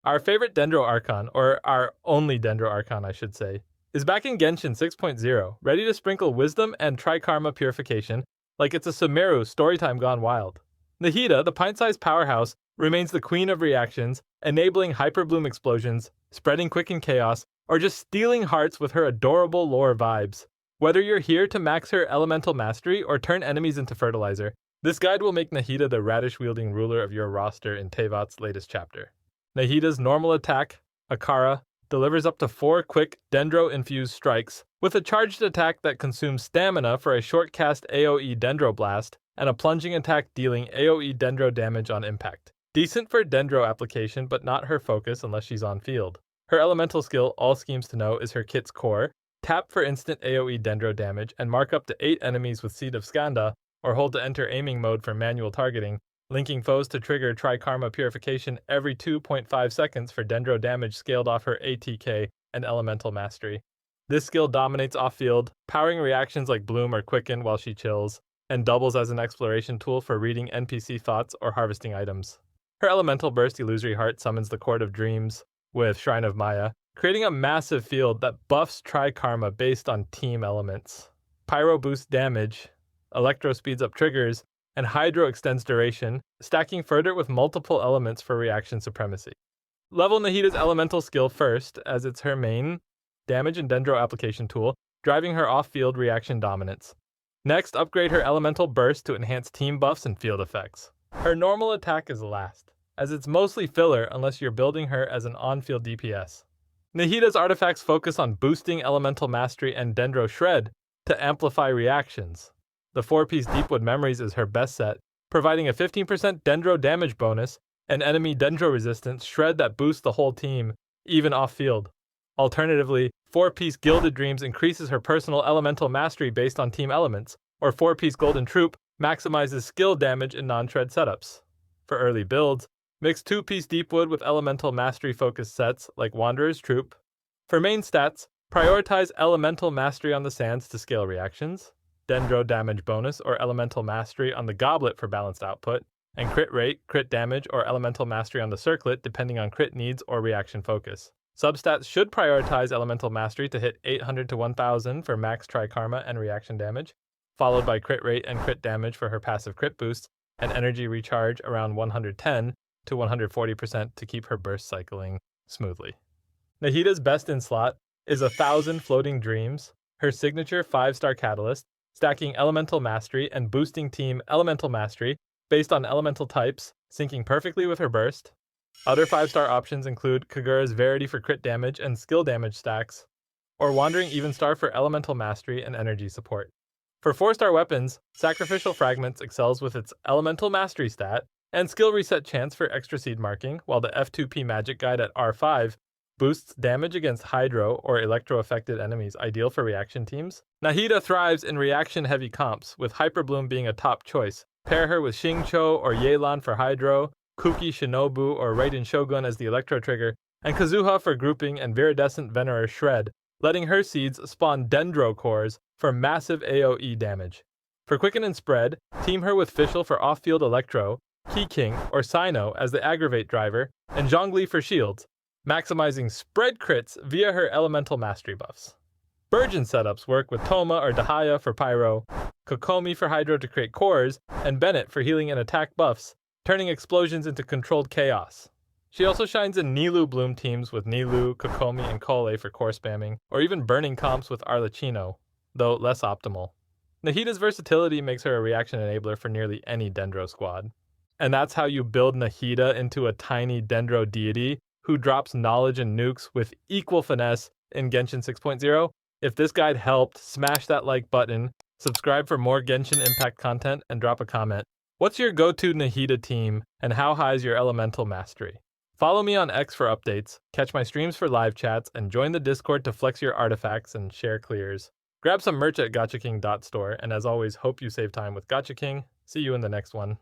Our favorite Dendro Archon, or our only Dendro Archon I should say, is back in Genshin 6.0, ready to sprinkle wisdom and Trikarma purification like it's a Sumeru storytime gone wild. Nahida, the pint-sized powerhouse, remains the queen of reactions, enabling Hyperbloom explosions, spreading quicken chaos, or just stealing hearts with her adorable lore vibes. Whether you're here to max her elemental mastery or turn enemies into fertilizer, this guide will make Nahida the radish-wielding ruler of your roster in Tevat's latest chapter. Nahida's normal attack, Akara, delivers up to 4 quick Dendro-infused strikes, with a charged attack that consumes stamina for a short cast AoE Dendro Blast, and a plunging attack dealing AoE Dendro damage on impact. Decent for Dendro application, but not her focus unless she's on field. Her elemental skill, all schemes to know, is her kit's core. Tap for instant AoE Dendro damage, and mark up to 8 enemies with Seed of Skanda, or hold to enter aiming mode for manual targeting, linking foes to trigger Trikarma purification every 2.5 seconds for Dendro damage scaled off her ATK and elemental mastery. This skill dominates off-field, powering reactions like Bloom or Quicken while she chills, and doubles as an exploration tool for reading NPC thoughts or harvesting items. Her elemental burst Illusory Heart summons the Court of Dreams with Shrine of Maya, creating a massive field that buffs Trikarma based on team elements. Pyro boosts damage, Electro speeds up triggers, and Hydro extends duration, stacking further with multiple elements for reaction supremacy. Level Nahida's elemental skill first, as it's her main damage and Dendro application tool, driving her off-field reaction dominance. Next, upgrade her elemental burst to enhance team buffs and field effects. Her normal attack is last, as it's mostly filler unless you're building her as an on-field DPS. Nahida's artifacts focus on boosting elemental mastery and Dendro shred to amplify reactions. The 4-piece Deepwood Memories is her best set, providing a 15% Dendro damage bonus and enemy Dendro resistance shred that boosts the whole team, even off-field. Alternatively, 4-piece Gilded Dreams increases her personal elemental mastery based on team elements, or 4-piece Golden Troop maximizes skill damage in non-shred setups. For early builds, mix 2-piece Deepwood with elemental mastery-focused sets like Wanderer's Troop. For main stats, prioritize elemental mastery on the sands to scale reactions, Dendro damage bonus or elemental mastery on the goblet for balanced output, and crit rate, crit damage, or elemental mastery on the circlet depending on crit needs or reaction focus. Substats should prioritize elemental mastery to hit 800 to 1000 for max Trikarma and reaction damage, followed by crit rate and crit damage for her passive crit boosts, and energy recharge around 110 to 140% to keep her burst cycling smoothly. Nahida's best in slot is 1000 Floating Dreams, her signature 5-star catalyst, stacking elemental mastery and boosting team elemental mastery based on elemental types, syncing perfectly with her burst. Other 5-star options include Kagura's Verity for crit damage and skill damage stacks, or Wandering Evenstar for elemental mastery and energy support. For 4-star weapons, Sacrificial Fragments excels with its elemental mastery stat and skill reset chance for extra seed marking, while the F2P magic guide at R5 boosts damage against Hydro or Electro-affected enemies, ideal for reaction teams. Nahida thrives in reaction-heavy comps, with Hyperbloom being a top choice. Pair her with Xingqiu or Yelan for Hydro, Kuki Shinobu or Raiden Shogun as the Electro trigger, and Kazuha for grouping and Viridescent Venerer shred, letting her seeds spawn Dendro cores for massive AoE damage. For quicken and spread, team her with Fischl for off-field Electro, Key King or Sino as the aggravate driver, and Zhongli for shields, maximizing spread crits via her elemental mastery buffs. Burgeon setups work with Toma or Dahaya for Pyro, Kokomi for Hydro to create cores, and Bennett for healing and attack buffs, turning explosions into controlled chaos. She also shines in Nilou Bloom teams with Nilou, Kokomi, and Kole for core spamming, or even burning comps with Arlecchino, though less optimal. Nahida's versatility makes her a reaction enabler for nearly any Dendro squad. And that's how you build Nahida into a tiny Dendro deity who drops knowledge and nukes with equal finesse in Genshin 6.0. If this guide helped, smash that like button, subscribe for more Genshin Impact content, and drop a comment. What's your go-to Nahida team, and how high is your elemental mastery? Follow me on X for updates, catch my streams for live chats, and join the Discord to flex your artifacts and share clears. Grab some merch at gachaking.store, and as always, hope you save time with Gacha King. See you in the next one.